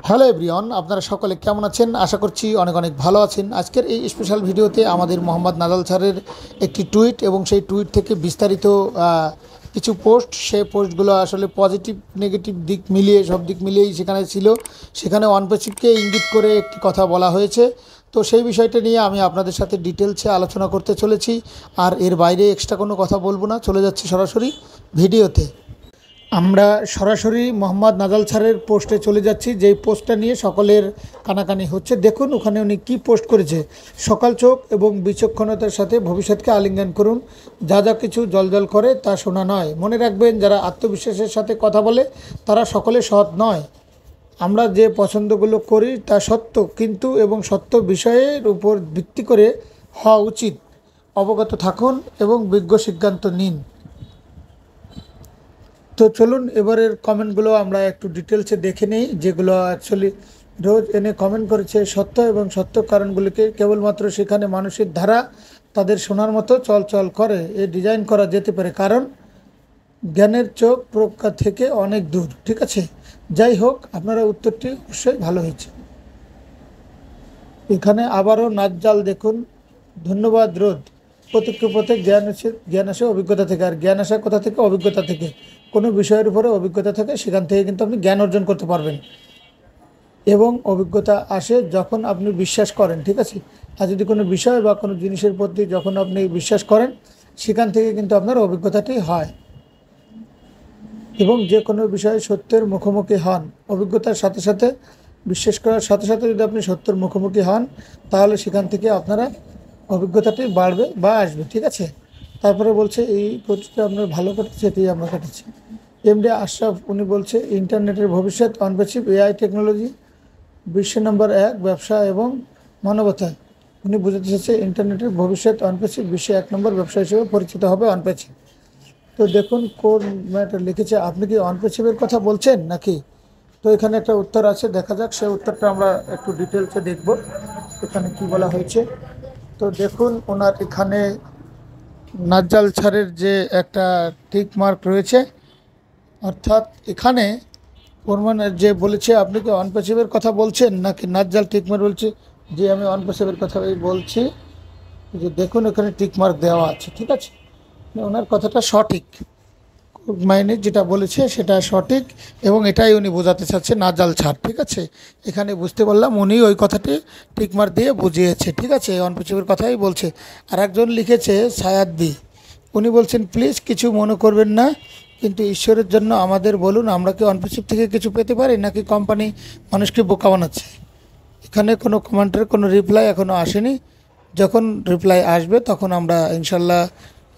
Hello everyone, আপনারা সকলে কেমন আছেন? আশা করছি অনেক অনেক ভালো আছেন। আজকের এই স্পেশাল ভিডিওতে আমাদের মোহাম্মদ নাদাল স্যারের একটি টুইট এবং সেই টুইট থেকে বিস্তারিত কিছু পোস্ট, সেই পোস্টগুলো আসলে পজিটিভ নেগেটিভ দিক মিলিয়ে সব দিক মিলিয়েই সেখানে ছিল। সেখানে অনপেসিভকে ইঙ্গিত করে একটি কথা বলা হয়েছে। তো সেই বিষয়টা নিয়ে আমি আপনাদের সাথে ডিটেলসে আলোচনা করতে চলেছি। আর এর বাইরে এক্সট্রা কোনো কথা বলবো না, চলে যাচ্ছি সরাসরি ভিডিওতে। আমরা সরাসরি মোহাম্মদ নাদাল স্যারের পোস্টে চলে যাচ্ছি, যেই পোস্টটা নিয়ে সকলের কানাকানি হচ্ছে। দেখুন ওখানে উনি কী পোস্ট করেছে। সকাল চোখ এবং বিচক্ষণতার সাথে ভবিষ্যৎকে আলিঙ্গন করুন। যা যা কিছু জলজল করে তা শোনা নয়। মনে রাখবেন, যারা আত্মবিশ্বাসের সাথে কথা বলে তারা সকলে সৎ নয়। আমরা যে পছন্দগুলো করি তা সত্য, কিন্তু এবং সত্য বিষয়ের উপর ভিত্তি করে হওয়া উচিত। অবগত থাকুন এবং বিজ্ঞ সিদ্ধান্ত নিন। তো চলুন এবারের কমেন্টগুলো আমরা একটু ডিটেলসে দেখে নিই, যেগুলো অ্যাকচুয়ালি রোজ এনে কমেন্ট করেছে। সত্য এবং সত্য কারণগুলিকে কেবলমাত্র সেখানে মানুষের ধারা তাদের শোনার মতো চল করে ডিজাইন করা যেতে পারে, কারণ জ্ঞানের চোখ প্রজ্ঞা থেকে অনেক দূর। ঠিক আছে, যাই হোক, আপনারা উত্তরটি অবশ্যই ভালো হয়েছে। এখানে আবারও নাজ্জাল দেখুন। ধন্যবাদ রোদ। প্রত্যেক পথে জ্ঞান আসে অভিজ্ঞতা থেকে। আর জ্ঞান আসা কোথা থেকে? অভিজ্ঞতা থেকে। কোনো বিষয়ের উপরে অভিজ্ঞতা থাকে, সেখান থেকে কিন্তু আপনি জ্ঞান অর্জন করতে পারবেন। এবং অভিজ্ঞতা আসে যখন আপনি বিশ্বাস করেন। ঠিক আছে, আর যদি কোনো বিষয় বা কোনো জিনিসের প্রতি যখন আপনি বিশ্বাস করেন, সেখান থেকে কিন্তু আপনার অভিজ্ঞতাটি হয়। এবং যে কোনো বিষয়ে সত্যের মুখোমুখি হন। অভিজ্ঞতার সাথে সাথে বিশ্বাস করার সাথে সাথে যদি আপনি সত্যের মুখোমুখি হন, তাহলে সেখান থেকে আপনারা অভিজ্ঞতাটি বাড়বে বা আসবে। ঠিক আছে, তারপরে বলছে এই প্রতিটা আপনার ভালো কাটছে, এটি আমরা কাটাচ্ছি। এমডি আশরাফ উনি বলছে, ইন্টারনেটের ভবিষ্যৎ অনপেসিভ এআই টেকনোলজি বিশ্ব নম্বর 1 ব্যবসা এবং মানবতায়। উনি বুঝাতে চাচ্ছে ইন্টারনেটের ভবিষ্যৎ অনপেসিভ, বিশ্বে 1 নম্বর ব্যবসা হিসেবে পরিচিত হবে অনপেসিভ। তো দেখুন কোন ম্যাটার লিখেছে, আপনি কি অনপেসিভের কথা বলছেন নাকি? তো এখানে একটা উত্তর আছে, দেখা যাক সেই উত্তরটা আমরা একটু ডিটেলসে দেখব এখানে কি বলা হয়েছে। তো দেখুন ওনার এখানে নাজ্জাল স্যারের যে একটা টিক মার্ক রয়েছে, অর্থাৎ এখানে প্রমাণের যে বলেছে আপনি কি অনপেসিভের কথা বলছেন নাকি, নাজ্জাল টিক মার্ক বলছে যে আমি অনপেসিভের কথাই বলছি। যে দেখুন এখানে টিক মার্ক দেওয়া আছে। ঠিক আছে, ওনার কথাটা সঠিক, মাইনে যেটা বলেছে সেটা সঠিক এবং এটাই উনি বোঝাতে চাচ্ছে নাজ্জাল স্যার। ঠিক আছে, এখানে বুঝতে পারলাম উনি ওই কথাটি টিকমার দিয়ে বুঝিয়েছে। ঠিক আছে, অনপেসিভের কথাই বলছে। আর একজন লিখেছে সায়াদ বি, উনি বলছেন প্লিজ কিছু মনে করবেন না, কিন্তু ঈশ্বরের জন্য আমাদের বলুন, আমরা কি অনপেসিভ থেকে কিছু পেতে পারি নাকি কোম্পানি মানুষকে বোকা বানাচ্ছে? এখানে কোনো কমেন্টের কোনো রিপ্লাই এখনও আসেনি। যখন রিপ্লাই আসবে তখন আমরা ইনশাল্লাহ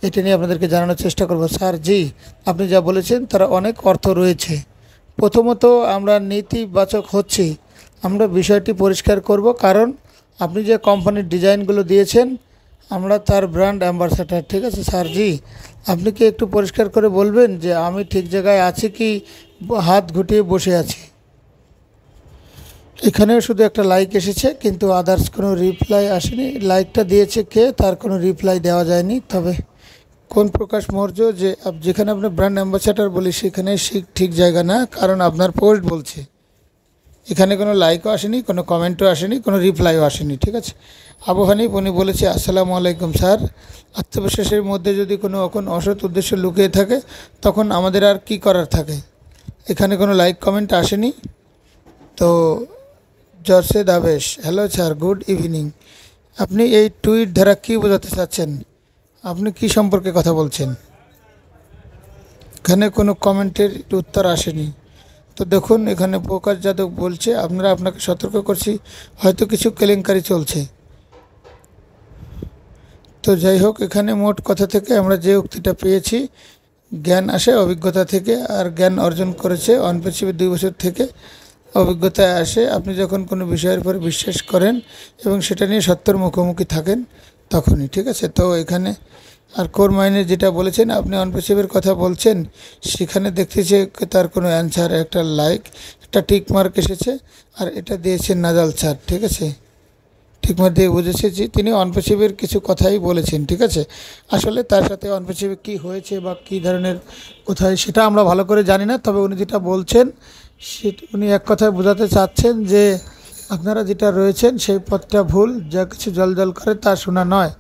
এটা নিয়ে আপনাদেরকে জানানোর চেষ্টা করব। স্যার জি, আপনি যা বলেছেন তার অনেক অর্থ রয়েছে। প্রথমত আমরা নেতিবাচক হচ্ছি, আমরা বিষয়টি পরিষ্কার করব, কারণ আপনি যে কোম্পানির ডিজাইনগুলো দিয়েছেন আমরা তার ব্র্যান্ড অ্যাম্বাসাডার। ঠিক আছে স্যার জি, আপনি কি একটু পরিষ্কার করে বলবেন যে আমি ঠিক জায়গায় আছি কি হাত গুটিয়ে বসে আছি? এখানেও শুধু একটা লাইক এসেছে, কিন্তু আদার্স কোনো রিপ্লাই আসেনি। লাইকটা দিয়েছে কে, তার কোনো রিপ্লাই দেওয়া যায়নি। তবে কোন প্রকাশ মৌর্য, যে যেখানে আপনি ব্র্যান্ড অ্যাম্বাসাডার বলি সেখানে ঠিক জায়গা না, কারণ আপনার পোস্ট বলছে। এখানে কোনো লাইকও আসেনি, কোনো কমেন্টও আসেনি, কোনো রিপ্লাইও আসেনি। ঠিক আছে, আবু হানিফ উনি বলেছে আসসালামু আলাইকুম স্যার, আত্মবিশ্বাসের মধ্যে যদি কোনো অসৎ উদ্দেশ্য লুকিয়ে থাকে তখন আমাদের আর কি করার থাকে। এখানে কোনো লাইক কমেন্ট আসেনি। তো জর্সেদ আবেশ, হ্যালো স্যার, গুড ইভিনিং। আপনি এই টুইট দ্বারা কী বোঝাতে চাচ্ছেন? আপনি কি সম্পর্কে কথা বলছেন? এখানে কোনো কমেন্টের উত্তর আসেনি। তো দেখুন এখানে প্রকাশ যাদব বলছে, আপনাকে সতর্ক করছি, হয়তো কিছু কেলেঙ্কারি চলছে। তো যাই হোক, এখানে মোট কথা থেকে আমরা যে উক্তিটা পেয়েছি, জ্ঞান আসে অভিজ্ঞতা থেকে, আর জ্ঞান অর্জন করেছে অনপেসিভ 2 বছর থেকে। অভিজ্ঞতায় আসে আপনি যখন কোনো বিষয়ের উপর বিশ্বাস করেন এবং সেটা নিয়ে সত্যের মুখোমুখি থাকেন তখনই। ঠিক আছে, তো এখানে আর কোর মাইনে যেটা বলেছেন আপনি অনপেসিভের কথা বলছেন, সেখানে দেখতেছে তার কোনো অ্যান্সার, একটা লাইক, একটা টিক মার্ক এসেছে, আর এটা দিয়েছেন নাজাল স্যার। ঠিক আছে, টিক মার্ক দিয়ে বুঝেছে যে তিনি অনপেসিভের কিছু কথাই বলেছেন। ঠিক আছে, আসলে তার সাথে অনপেসিভে কী হয়েছে বা কী ধরনের কোথায় সেটা আমরা ভালো করে জানি না, তবে উনি যেটা বলছেন উনি এক কথায় বোঝাতে চাচ্ছেন যে আপনারা যেটা রয়েছেন সেই পথটা ভুল, যা কিছু জল করে তা শোনা নয়।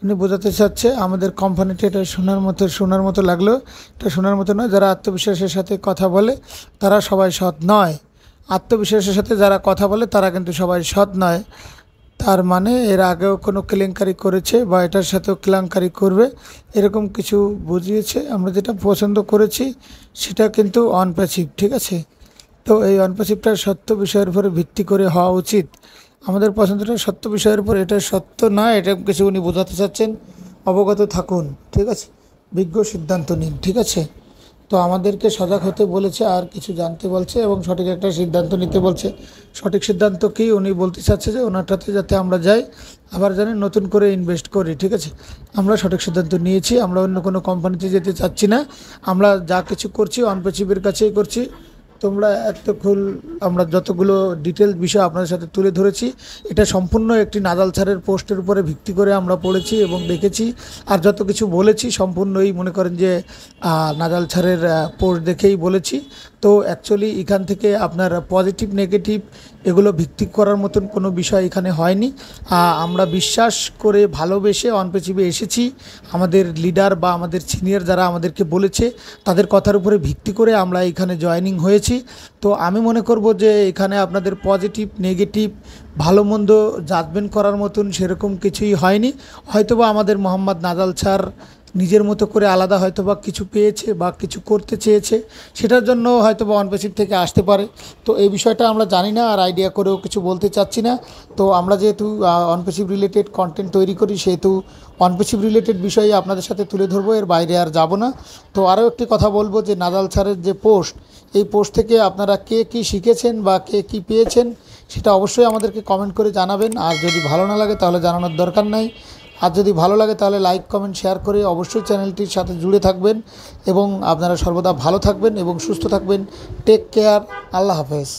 উনি বোঝাতে চাচ্ছে আমাদের কোম্পানিটা এটা শোনার মতো লাগলেও এটা শোনার মতো নয়। যারা আত্মবিশ্বাসের সাথে কথা বলে তারা সবাই সৎ নয়। আত্মবিশ্বাসের সাথে যারা কথা বলে তারা কিন্তু সবাই সৎ নয়। তার মানে এর আগেও কোনো কেলেঙ্কারি করেছে বা এটার সাথেও কেলেঙ্কারি করবে, এরকম কিছু বুঝিয়েছে। আমরা যেটা পছন্দ করেছি সেটা কিন্তু অনপ্যাসিভ, ঠিক আছে। তো এই অনপ্যাসিভটা সত্য বিষয়ের উপরে ভিত্তি করে হওয়া উচিত। আমাদের পছন্দটা সত্য বিষয়ের উপর, এটা সত্য না, এটা কিছু উনি বোঝাতে চাচ্ছেন। অবগত থাকুন, ঠিক আছে, বিজ্ঞ সিদ্ধান্ত নিন, ঠিক আছে। তো আমাদেরকে সজাগ হতে বলেছে, আর কিছু জানতে বলছে এবং সঠিক একটা সিদ্ধান্ত নিতে বলছে। সঠিক সিদ্ধান্ত কি উনি বলতে চাচ্ছে যে ওনারটাতে যাতে আমরা যাই, আবার জানি নতুন করে ইনভেস্ট করি, ঠিক আছে। আমরা সঠিক সিদ্ধান্ত নিয়েছি, আমরা অন্য কোনো কোম্পানিতে যেতে চাচ্ছি না। আমরা যা কিছু করছি অনপ্যাসিভের কাছেই করছি। তোমরা এতক্ষণ আমরা যতগুলো ডিটেলস বিষয় আপনাদের সাথে তুলে ধরেছি, এটা সম্পূর্ণ একটি নাদাল স্যারের পোস্টের উপরে ভিত্তি করে আমরা পড়েছি এবং দেখেছি। আর যত কিছু বলেছি সম্পূর্ণই মনে করেন যে নাদাল স্যারের পোস্ট দেখেই বলেছি। তো অ্যাকচুয়ালি এখান থেকে আপনার পজিটিভ নেগেটিভ এগুলো ভিত্তি করার মতন কোনো বিষয় এখানে হয়নি। আমরা বিশ্বাস করে ভালোবেসে অনপ্যাসিভে এসেছি। আমাদের লিডার বা আমাদের সিনিয়র যারা আমাদেরকে বলেছে তাদের কথার উপরে ভিত্তি করে আমরা এখানে জয়েনিং হয়েছি। তো আমি মনে করব যে এখানে আপনাদের পজিটিভ নেগেটিভ ভালো মন্দ জাজমেন্ট করার মতন সেরকম কিছুই হয়নি। হয়তোবা আমাদের মোহাম্মদ নাদাল স্যার নিজের মতো করে আলাদা হয়তোবা কিছু পেয়েছে বা কিছু করতে চেয়েছে, সেটার জন্য হয়তোবা অনপ্যাসিভ থেকে আসতে পারে। তো এই বিষয়টা আমরা জানি না, আর আইডিয়া করেও কিছু বলতে চাচ্ছি না। তো আমরা যেহেতু অনপ্যাসিভ রিলেটেড কন্টেন্ট তৈরি করি, সেহেতু অনপ্যাসিভ রিলেটেড বিষয়ে আপনাদের সাথে তুলে ধরবো, এর বাইরে আর যাব না। তো আরও একটি কথা বলবো যে নাদাল স্যারের যে পোস্ট, এই পোস্ট থেকে আপনারা কে কী শিখেছেন বা কে কী পেয়েছেন সেটা অবশ্যই আমাদেরকে কমেন্ট করে জানাবেন। আর যদি ভালো না লাগে তাহলে জানানোর দরকার নাই। আর যদি ভালো লাগে তাহলে লাইক কমেন্ট শেয়ার করে অবশ্যই চ্যানেলটির সাথে জুড়ে থাকবেন এবং আপনারা সর্বদা ভালো থাকবেন এবং সুস্থ থাকবেন। টেক কেয়ার, আল্লাহ হাফেজ।